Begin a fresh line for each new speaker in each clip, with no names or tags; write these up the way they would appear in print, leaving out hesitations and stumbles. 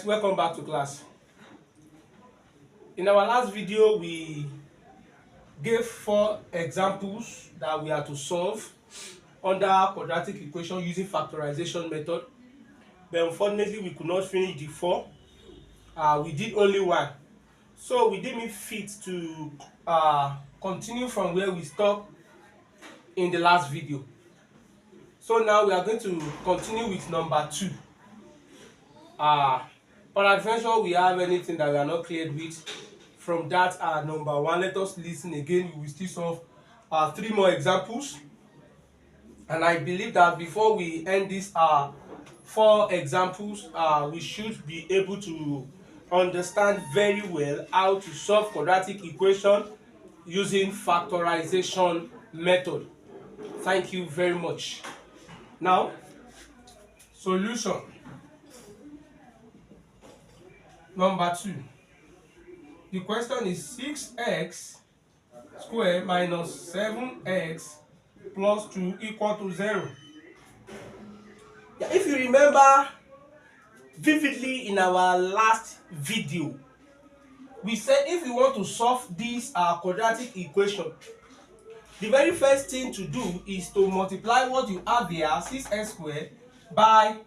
welcome back to class. In our last video, we gave 4 examples that we are to solve under quadratic equation using factorization method. But unfortunately, we could not finish the 4. We did only 1. So we deemed it fit to continue from where we stopped in the last video. So now we are going to continue with number 2. Peradventure we have anything that we are not cleared with from that number 1, let us listen again. We will still solve 3 more examples, and I believe that before we end these 4 examples, we should be able to understand very well how to solve quadratic equation using factorization method. Thank you very much. Now, solution number 2. The question is 6x squared minus 7x plus 2 equal to 0. If you remember vividly in our last video, we said if we want to solve this quadratic equation, the very first thing to do is to multiply what you have here, 6x squared, by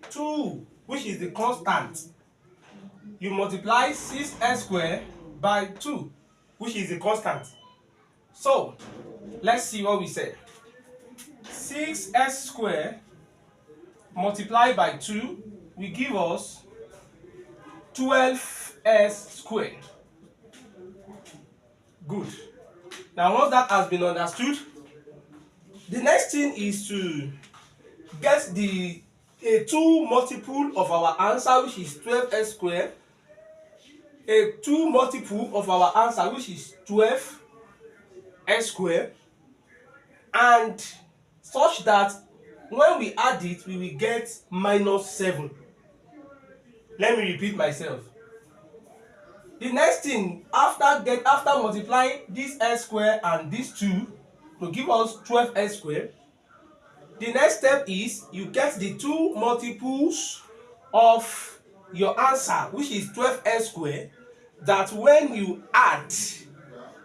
2, which is the constant. You multiply 6x squared by 2, which is the constant. So let's see what we said. 6x squared multiplied by 2 will give us 12s squared. Good. Now once that has been understood, the next thing is to get the 2 multiple of our answer, which is 12s squared. A 2 multiple of our answer, which is 12s squared, and such that when we add it, we will get minus 7. Let me repeat myself. The next thing, after multiplying this s squared and this 2 to give us 12s squared, the next step is you get the 2 multiples of your answer, which is 12s squared, that when you add,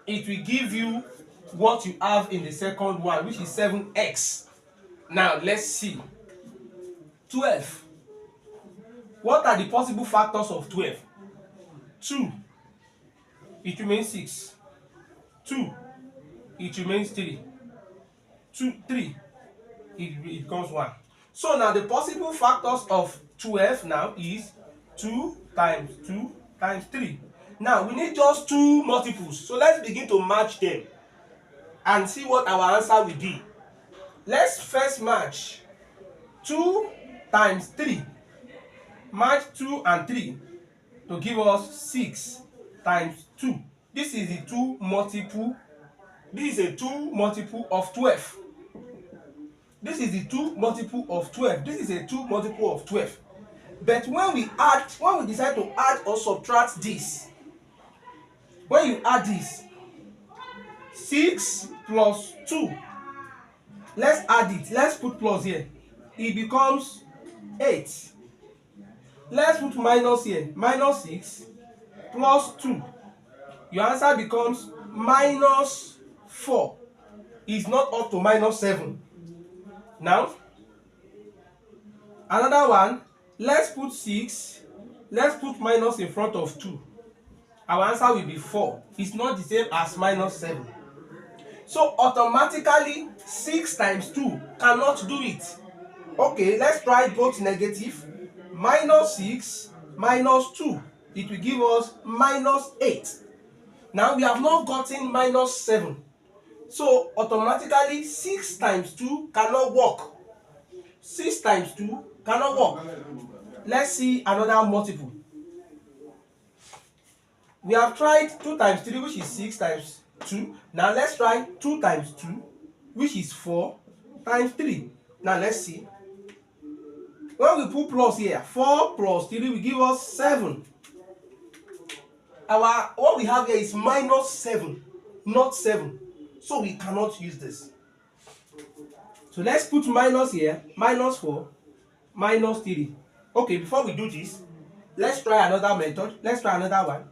it will give you what you have in the second one, which is 7x. Now let's see. 12. What are the possible factors of 12? 2, it remains 6. 2, it remains 3. 3, it becomes 1. So now the possible factors of 12 now is 2 times 2 times 3. Now we need just 2 multiples. So let's begin to match them and see what our answer will be. Let's first match 2 times 3. Match 2 and 3 to give us 6 times 2. This is the 2 multiple. This is a 2 multiple of 12. This is the 2 multiple of 12. This is a 2 multiple of 12. But when we decide to add or subtract this, when you add this, 6 plus 2, let's add it. Let's put plus here. It becomes 8. Let's put minus here. Minus 6 plus 2. Your answer becomes minus 4. It's not up to minus 7. Now, another one. Let's put 6. Let's put minus in front of 2. Our answer will be 4. It's not the same as minus 7. So automatically 6 times 2 cannot do it. Okay, let's try both negative. Minus 6 minus 2. It will give us minus 8. Now we have not gotten minus 7. So automatically 6 times 2 cannot work. 6 times 2 cannot work. Let's see another multiple. We have tried 2 times 3, which is 6 times 2. Now let's try 2 times 2, which is 4 times 3. Now let's see. When we put plus here, 4 plus 3 will give us 7. What we have here is minus 7, not 7. So we cannot use this. So let's put minus here, minus 4, minus 3. Okay, before we do this, Let's try another method. Let's try another one.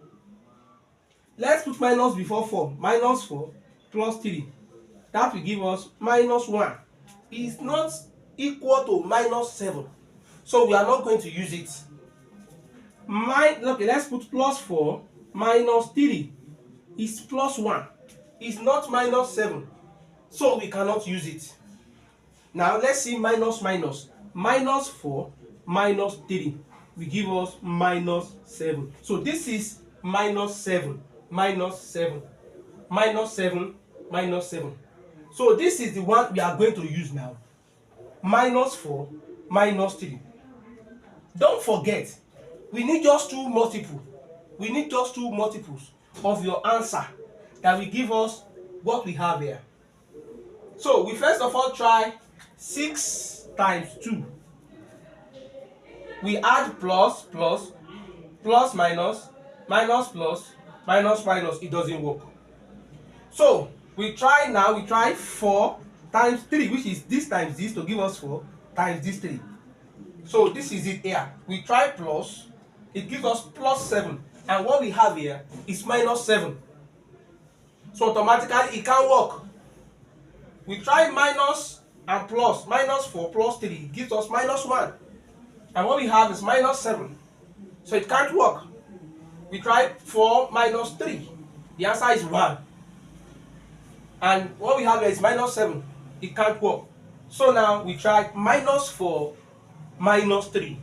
Let's put minus before 4. Minus 4 plus 3. That will give us minus 1. It's not equal to minus 7. So we are not going to use it. Okay, let's put plus 4 minus 3 is plus 1. It's not minus 7. So we cannot use it. Now let's see minus minus. Minus 4 minus 3 will give us minus 7. So this is minus 7, minus 7, minus 7, minus 7. So this is the one we are going to use now. Minus 4 minus 3. Don't forget, we need just two multiples. We need just two multiples of your answer that will give us what we have here. So we first of all try 6 times 2. We add plus, plus, plus minus, minus plus, minus minus. It doesn't work. So we try now, we try 4 times 3, which is this times this to give us 4 times this 3. So this is it here. We try plus, it gives us plus 7. And what we have here is minus 7. So automatically it can't work. We try minus and plus. Minus 4 plus 3 gives us minus 1. And what we have is minus 7. So it can't work. We try 4 minus 3. The answer is 1. And what we have here is minus 7. It can't work. So now we try minus 4 minus 3.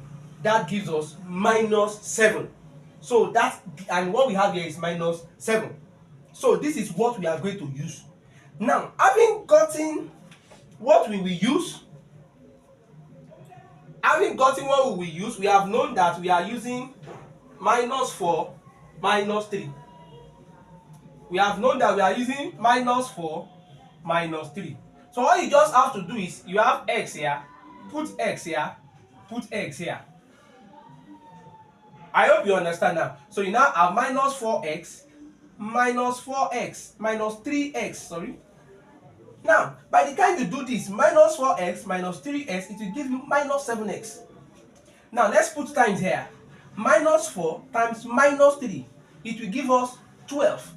That gives us minus 7. So that, and what we have here is minus 7. So this is what we are going to use. Now, having gotten what we will use, we have known that we are using minus 4 minus 3. We have known that we are using minus 4 minus 3. So all you just have to do is, you have x here, put x here, put x here. I hope you understand now. So you now have minus 4x minus 4x minus 3x, sorry. Now, by the time you do this, minus 4x minus 3x, it will give you minus 7x. Now, let's put times here. Minus 4 times minus 3, it will give us 12.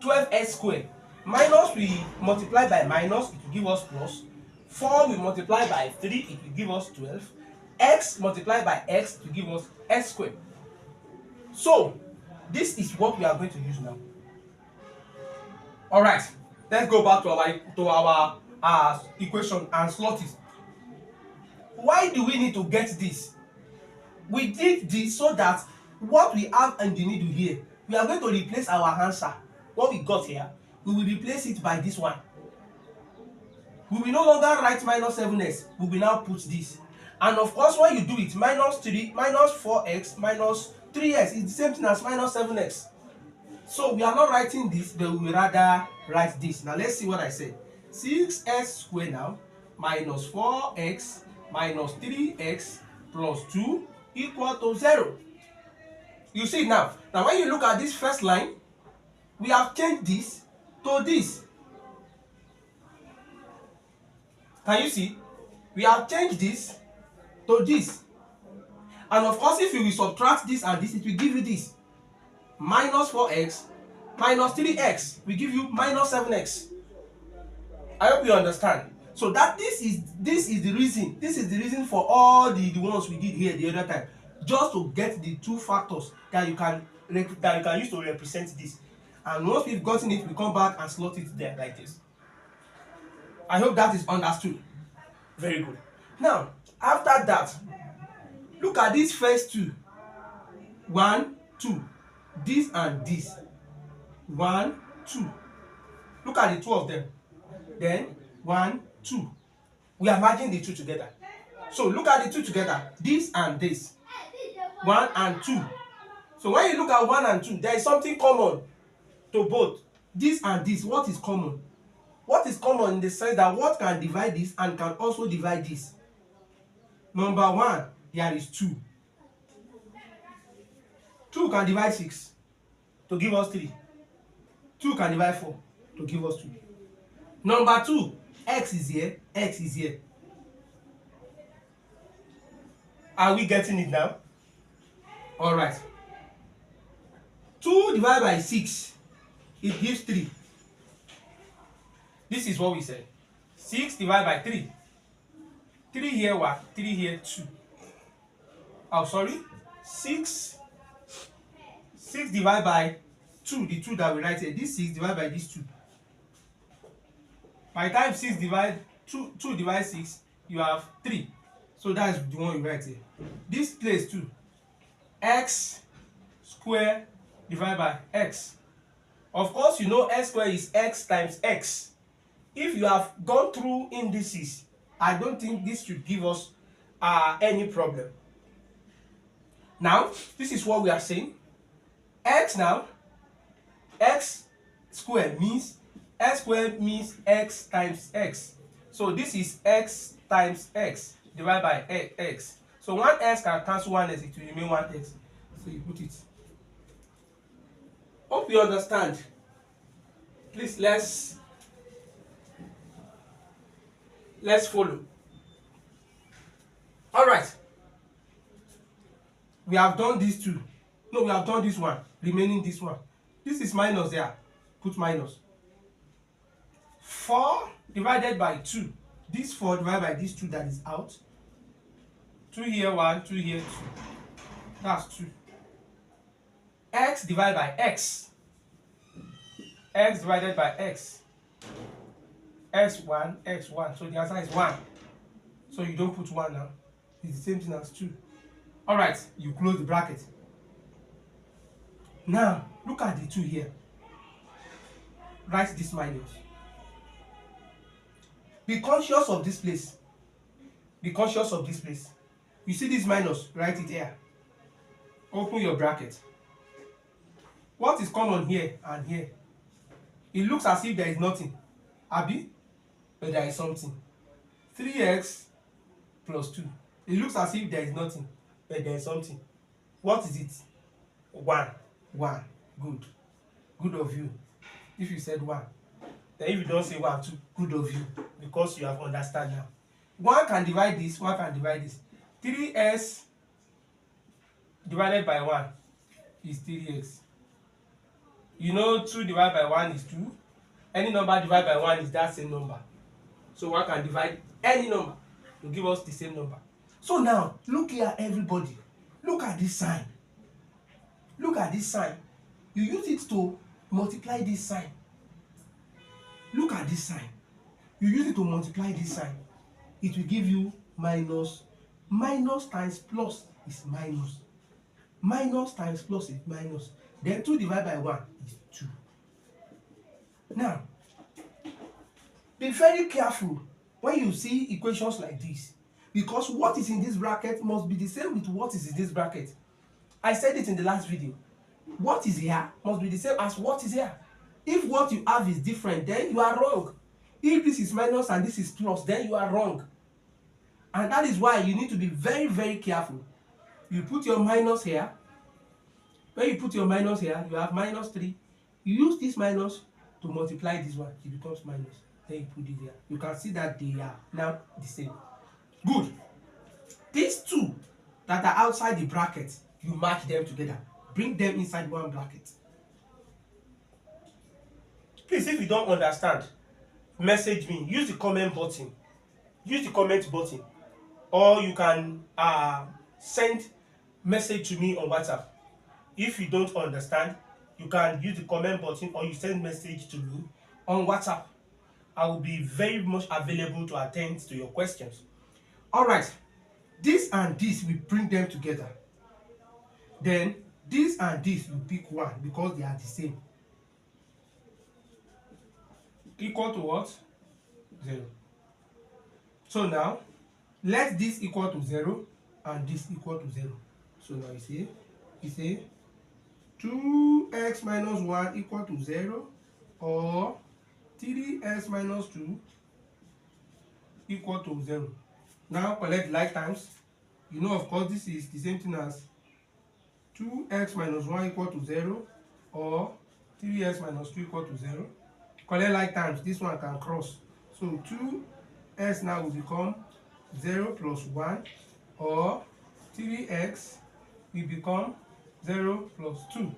12x squared. Minus we multiply by minus, it will give us plus. 4 we multiply by 3, it will give us 12. X multiplied by x to give us x squared. So, this is what we are going to use now. Alright, let's go back to our equation and slot it. Why do we need to get this? We did this so that what we have in the needle here, we are going to replace our answer. What we got here, we will replace it by this one. We will no longer write minus 7x, we will now put this. And of course, when you do it, minus 3, minus 4x, minus 3x is the same thing as minus 7x. So we are not writing this, but we will rather write this. Now let's see what I said. 6x squared now minus 4x minus 3x plus 2 equal to 0. You see now. Now when you look at this first line, we have changed this to this. Can you see? We have changed this to this. And of course, if you will subtract this and this, it will give you this. Minus 4x minus 3x will give you minus 7x. I hope you understand. So that this is the reason. This is the reason for all the ones we did here the other time. Just to get the two factors that you can use to represent this. And once we've gotten it, we come back and slot it there like this. I hope that is understood. Very good. Now, after that, look at these first two. 1, 2. This and this. 1, 2. Look at the two of them. Then 1, 2. We are merging the two together. So look at the two together. This and this. 1 and 2. So when you look at 1 and 2, there is something common to both. This and this. What is common? What is common in the sense that what can divide this and can also divide this? Number 1, there is 2. 2 can divide 6 to give us 3. 2 can divide 4 to give us 2. Number 2, x is here, x is here. Are we getting it now? Alright. 2 divided by 6, it gives 3. This is what we said. 6 divided by 3. 3 here what? 3 here 2. Oh, sorry. 6 divided by 2, the 2 that we write here. This 6 divided by this 2. By the time 6 divide 2 divide 6, you have 3. So that's the one you write here. This place too. X square divided by x. Of course, you know x square is x times x. If you have gone through indices, I don't think this should give us any problem. Now, this is what we are saying. X now, x square means x times x. So this is x times x divided by x. So one x can cancel one x, it will remain one x. So you put it. Hope you understand. Please let's follow. All right. We have done these two. No, we have done this one. Remaining this one. This is minus there. Put minus. 4 divided by 2. This 4 divided by this 2 that is out. 2 here 1, 2 here 2. That's 2. X divided by x. X divided by x. X1, x1. So the answer is 1. So you don't put 1 now. It's the same thing as 2. Alright, you close the bracket. Now, look at the 2 here. Write this minus. Be conscious of this place. Be conscious of this place. You see this minus, write it here. Open your bracket. What is common here and here? It looks as if there is nothing. Abi? But there is something. 3x plus 2. It looks as if there is nothing. But there is something. What is it? 1. 1. Good. Good of you. If you said 1. Then if you don't say 1 too, good of you. Because you have understand now. 1 can divide this, 1 can divide this. 3s divided by 1 is 3x. You know 2 divided by 1 is 2. Any number divided by 1 is that same number. So 1 can divide any number to give us the same number. So now, look here everybody. Look at this sign. Look at this sign. You use it to multiply this sign. Look at this sign. You use it to multiply this sign. It will give you minus. Minus times plus is minus. Minus times plus is minus. Then 2 divided by 1 is 2. Now, be very careful when you see equations like this. Because what is in this bracket must be the same with what is in this bracket. I said it in the last video. What is here must be the same as what is here. If what you have is different, then you are wrong. If this is minus and this is plus, then you are wrong. And that is why you need to be very, very careful. You put your minus here. When you put your minus here, you have minus 3. You use this minus to multiply this one. It becomes minus. Then you put it here. You can see that they are now the same. Good. These two that are outside the bracket, you match them together. Bring them inside one bracket. Please, if you don't understand, message me. Use the comment button. Use the comment button. Or you can send message to me on WhatsApp. If you don't understand, you can use the comment button or you send message to me on WhatsApp. I will be very much available to attend to your questions. Alright, this and this, we bring them together. Then this and this, you pick one because they are the same. Equal to what? 0. So now, let this equal to 0 and this equal to 0. So now you say 2x minus 1 equal to 0 or 3x minus 2 equal to 0. Now collect like times. You know, of course, this is the same thing as 2x minus 1 equal to 0 or 3x minus 2 equal to 0. Collect like times. This one can cross. So 2x now will become 0 plus 1 or 3x will become 0 plus 2.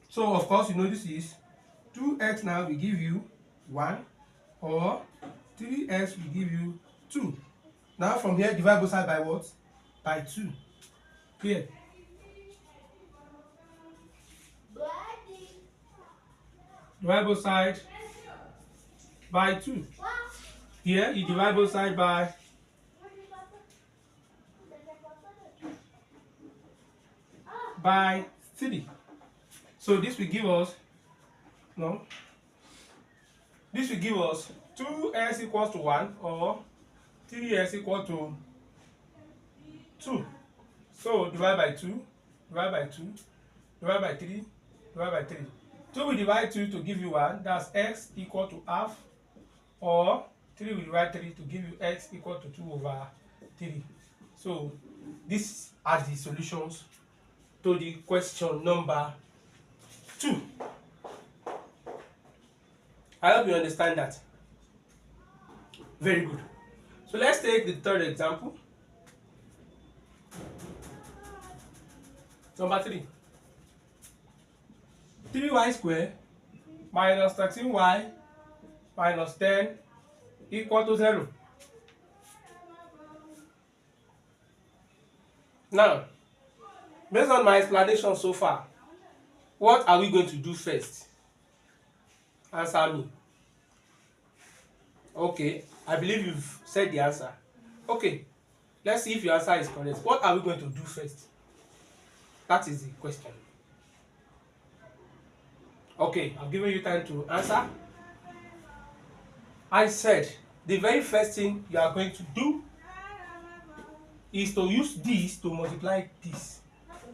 So of course, you know this is 2x now will give you 1, or 3x will give you 2. Now from here, divide both sides by what? By 2. Clear? Divide both sides by 2. Here, you divide both sides by 3. So this will give us, no, this will give us 2x equals to 1, or 3x equal to 2. So divide by 2, divide by 2, divide by 3, divide by 3. 2 will divide 2 to give you 1, that's x equal to half, or 3 will divide 3 to give you x equal to 2 over 3. So these are the solutions to the question number 2. I hope you understand that. Very good. So let's take the third example. Number 3. 3y squared minus 13y minus 10 equal to 0. Now, based on my explanation so far, what are we going to do first? Answer me. Okay, I believe you've said the answer. Okay, let's see if your answer is correct. What are we going to do first? That is the question. Okay, I've given you time to answer. I said the very first thing you are going to do is to use this to multiply this.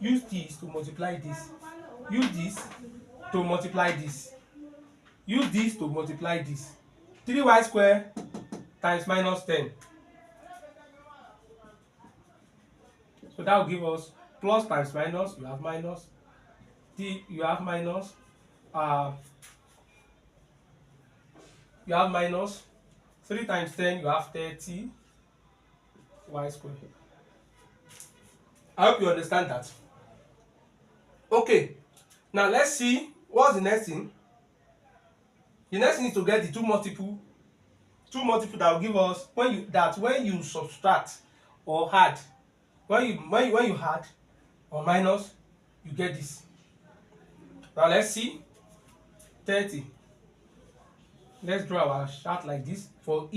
Use this to multiply this. Use this to multiply this. Use this to multiply this. 3y squared times minus 10. So that will give us plus times minus. You have minus. You have minus. You have minus. 3 times 10, you have 30 y squared. I hope you understand that. Okay, now let's see what's the next thing. The next thing is to get the two multiple that will give us when you subtract or add, when you add or minus, you get this. Now let's see 30. Let's draw our chart like this for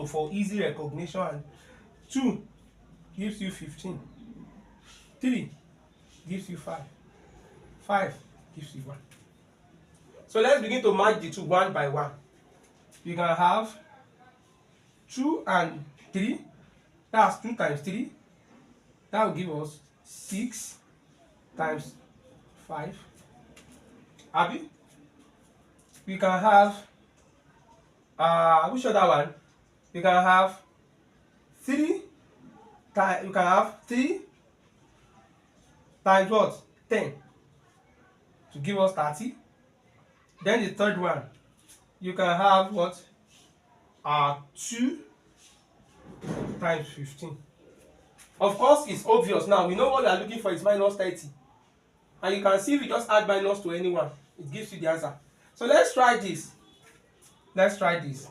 for easy recognition. And 2 gives you 15. 3 gives you 5. 5 gives you 1. So let's begin to match the two one by one. You can have 2 and 3. That's 2 times 3. That will give us 6 times 5. Abi? We can have which other one? You can have 3 times, you can have 3 times what? 10 to give us 30. Then the third one, you can have what? 2 times 15. Of course, it's obvious now. We know what we are looking for is minus 30. And you can see if you just add minus to anyone, it gives you the answer. So let's try this. Let's try this.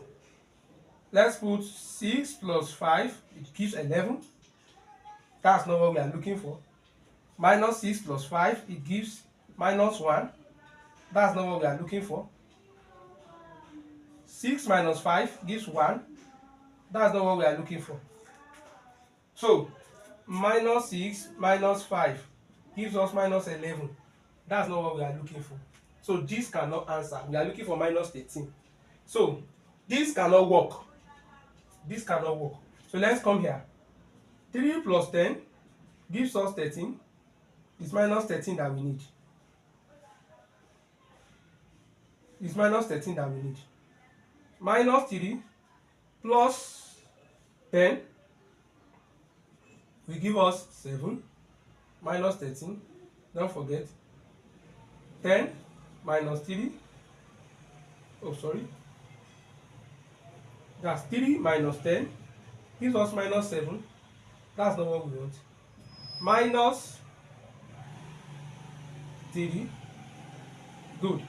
Let's put 6 plus 5, it gives 11. That's not what we are looking for. Minus 6 plus 5, it gives minus 1. That's not what we are looking for. 6 minus 5 gives 1. That's not what we are looking for. So, minus 6 minus 5 gives us minus 11. That's not what we are looking for. So, this cannot answer. We are looking for minus 13. So, this cannot work. This cannot work. So, let's come here. 3 plus 10 gives us 13. It's minus 13 that we need. It's minus 13 that we need. Minus 3 plus 10 will give us 7. Minus 13. Don't forget. 10 minus 3. Oh, sorry. That's 3 minus 10. Gives us minus 7. That's not what we want. Minus 3. Good.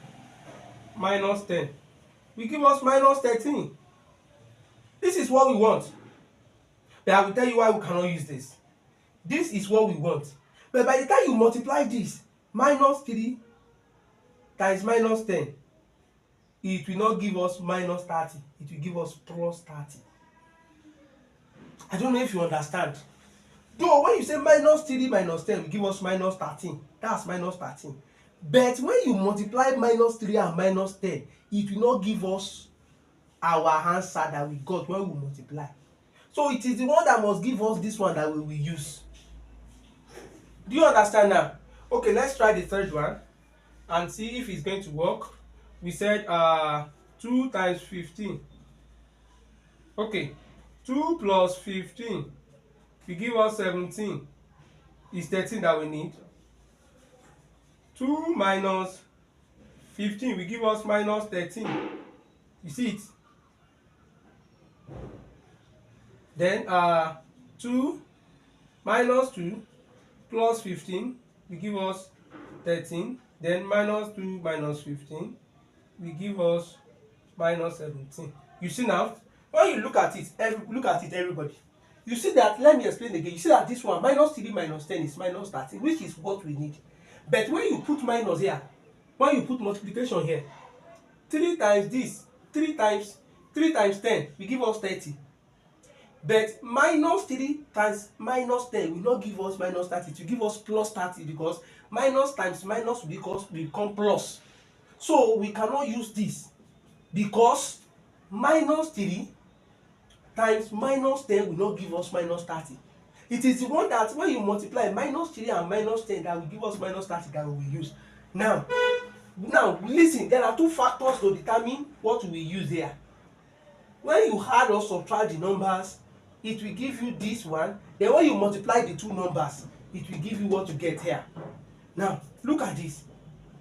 Minus 10 will give us minus 13. This is what we want. But I will tell you why we cannot use this. This is what we want. But by the time you multiply this, minus 3 times minus 10, it will not give us minus 30. It will give us plus 30. I don't know if you understand. Though when you say minus 3 minus 10 will give us minus 13, that's minus 13. But when you multiply minus 3 and minus 10, it will not give us our answer that we got when we multiply. So it is the one that must give us this one that we will use. Do you understand now? Okay, let's try the third one and see if it's going to work. We said 2 times 15. Okay, 2 plus 15 will give us 17. It's 13 that we need. 2 minus 15 will give us minus 13. You see it? Then 2 minus 2 plus 15 will give us 13. Then minus 2 minus 15 will give us minus 17. You see now, when you look at it, everybody, you see that, let me explain again. You see that this one, minus 3 minus 10 is minus 13, which is what we need. But when you put minus here, when you put multiplication here, 3 times this, 3 times 10 will give us 30. But minus 3 times minus 10 will not give us minus 30, it will give us plus 30, because minus times minus will become plus. So we cannot use this, because minus 3 times minus 10 will not give us minus 30. It is the one that when you multiply minus 3 and minus 10 that will give us minus 30 that we will use. Now listen, there are two factors to determine what we use here. When you add or subtract the numbers, it will give you this one. Then when you multiply the two numbers, it will give you what you get here. Now look at this.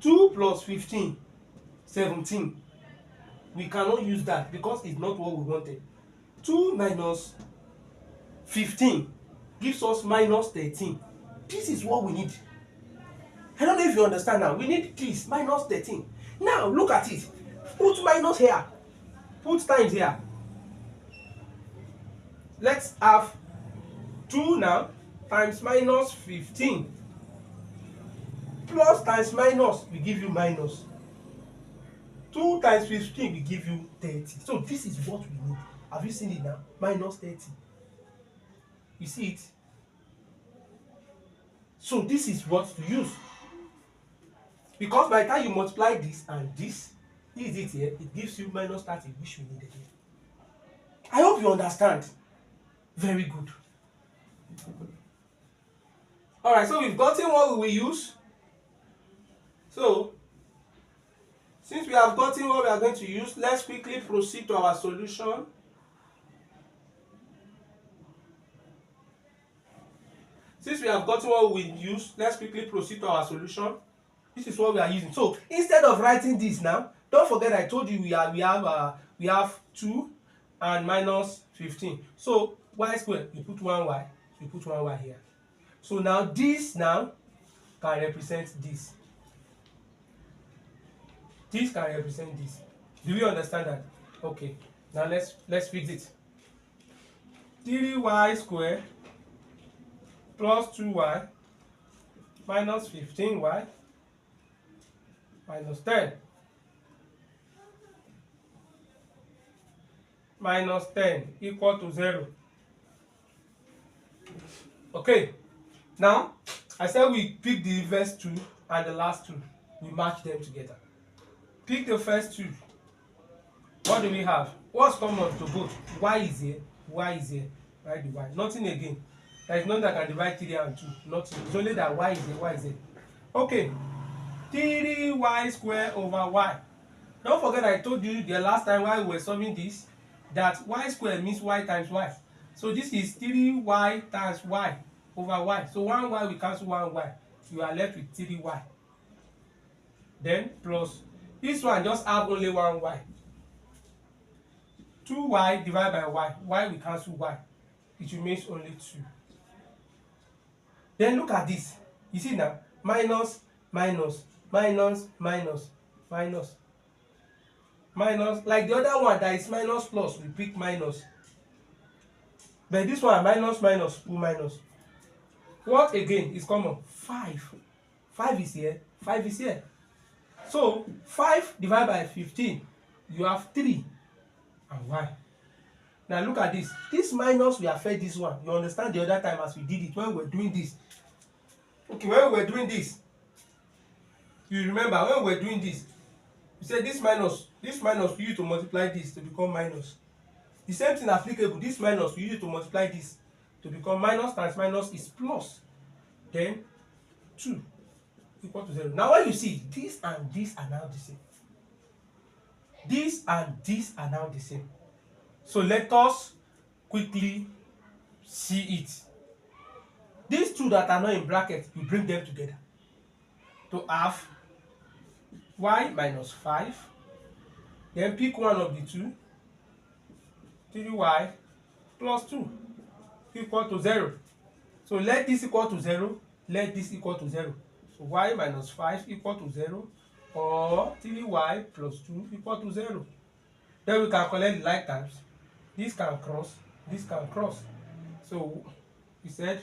2 plus 15, 17. We cannot use that because it's not what we wanted. 2 minus 15 gives us minus 13. This is what we need. I don't know if you understand now. We need this, minus 13. Now look at it. Put minus here. Put times here. Let's have 2 now times minus 15 plus times minus will give you minus. 2 times 15 will give you 30. So this is what we need. Have you seen it now? Minus 30. You see it? So this is what to use. Because by the time you multiply this and this is it here, it gives you minus 30, which we needed here. I hope you understand. Very good. Alright, so we've gotten what we will use. So since we have gotten what we are going to use, let's quickly proceed to our solution. Since we have gotten what we use, let's quickly proceed to our solution. This is what we are using. So instead of writing this now, don't forget I told you we have 2 and minus 15. So y squared, you put 1y, you put 1y here. So now this now can represent this. This can represent this. Do you understand that? Okay. Now let's fix it. 3y squared plus 2y minus 15y minus 10 minus 10 equal to 0. Okay. Now I said we pick the first two and the last two. We match them together. Pick the first two. What do we have? What's common to both? Y is here, y is here. Write the y. Nothing again. There is nothing that can divide 3 and 2. Nothing. It's only that y is here, y is here. Okay. 3y squared over y. Don't forget I told you the last time while we were solving this that y squared means y times y. So this is 3y times y over y. So 1y we cancel 1y. You are left with 3y. Then plus this one just have only 1y. 2y divided by y. Y we cancel y. It remains only 2. Then look at this. You see now, minus minus, minus, minus, minus, minus. Like the other one that is minus plus, we pick minus. But this one minus minus, two minus. What again is common? 5. 5 is here, 5 is here. So 5 divided by 15, you have 3 and y. Now look at this. This minus will affect this one. You understand the other time as we did it when we were doing this. Okay, when we were doing this, you remember when we were doing this, we said this minus we use to multiply this to become minus. The same thing applicable. This minus we use to multiply this to become minus times minus is plus. Then 2 equal to 0. Now when you see this and this are now the same. This and this are now the same. So let us quickly see it. These two that are not in brackets, you bring them together to have y minus 5. Then pick one of the two, 3y plus 2 equal to 0. So let this equal to 0, let this equal to 0. So y minus 5 equal to 0, or 3y plus 2 equal to 0. Then we can collect the like terms. This can cross, this can cross. So we said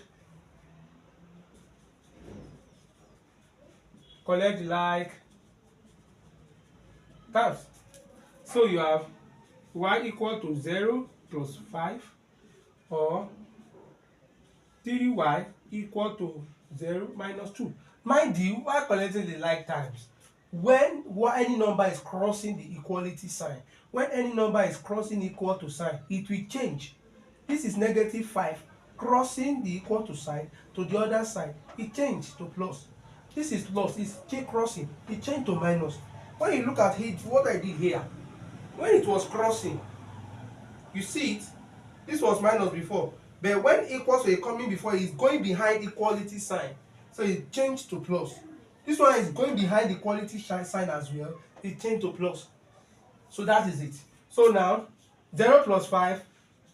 collect the like terms. So you have y equal to 0 plus 5, or 3y equal to 0 minus 2. Mind you, while collecting the like terms, when any number is crossing the equality sign, when any number is crossing equal to sign, it will change. This is negative 5 crossing the equal to sign to the other side, it changed to plus. This is plus, it's crossing, it changed to minus. When you look at it, what I did here, when it was crossing, you see it, this was minus before, but when equals were coming before, it's going behind equality sign, so it changed to plus. This one is going behind equality sign as well, it changed to plus. So that is it. So now 0 plus 5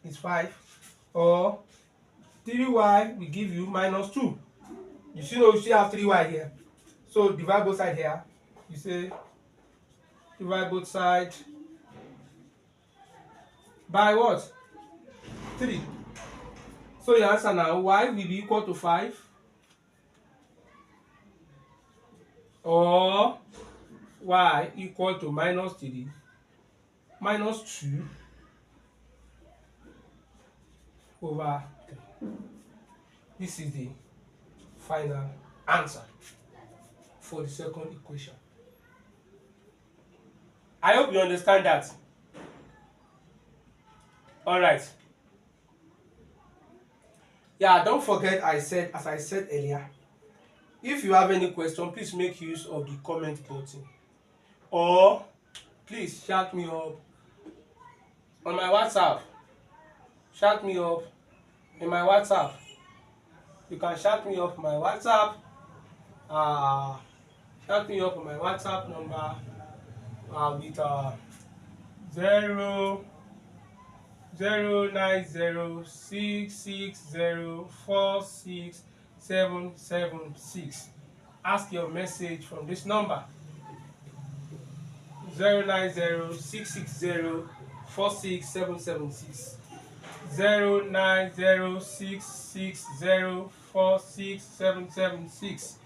is 5, or 3y will give you minus 2. You see, you still have 3y here. So divide both sides here. You say divide both sides by what? 3. So your answer now, y will be equal to 5, or y equal to minus 3 minus 2 over 3. This is the final answer for the second equation. I hope you understand that. Alright. Yeah, don't forget as I said earlier, if you have any question, please make use of the comment button, or please shout me up on my WhatsApp. Shout me up in my WhatsApp. You can shout me up my WhatsApp. Shout me up on my WhatsApp number with 09066046776. Ask your message from this number 09066046776. 09066046776.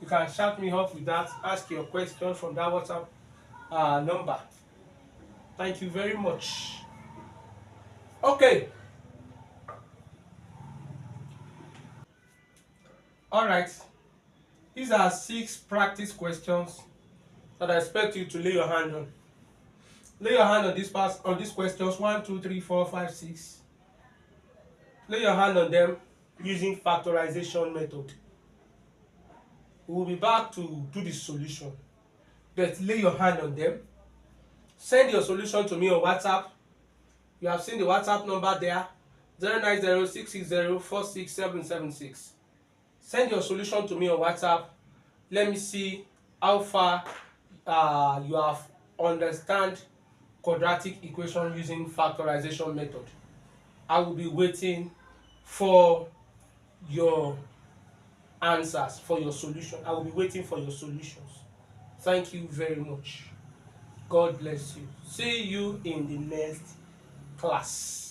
You can shout me up with that. Ask your question from that WhatsApp number. Thank you very much. Okay. Alright. These are 6 practice questions that I expect you to lay your hand on. Lay your hand on these questions 1, 2, 3, 4, 5, 6. Lay your hand on them using factorization method. We will be back to do the solution, but lay your hand on them. Send your solution to me on WhatsApp. You have seen the WhatsApp number there, 09066046776. Send your solution to me on WhatsApp. Let me see how far you have understand quadratic equation using factorization method. I will be waiting for your answers for your solution. I will be waiting for your solutions. Thank you very much. God bless you. See you in the next class.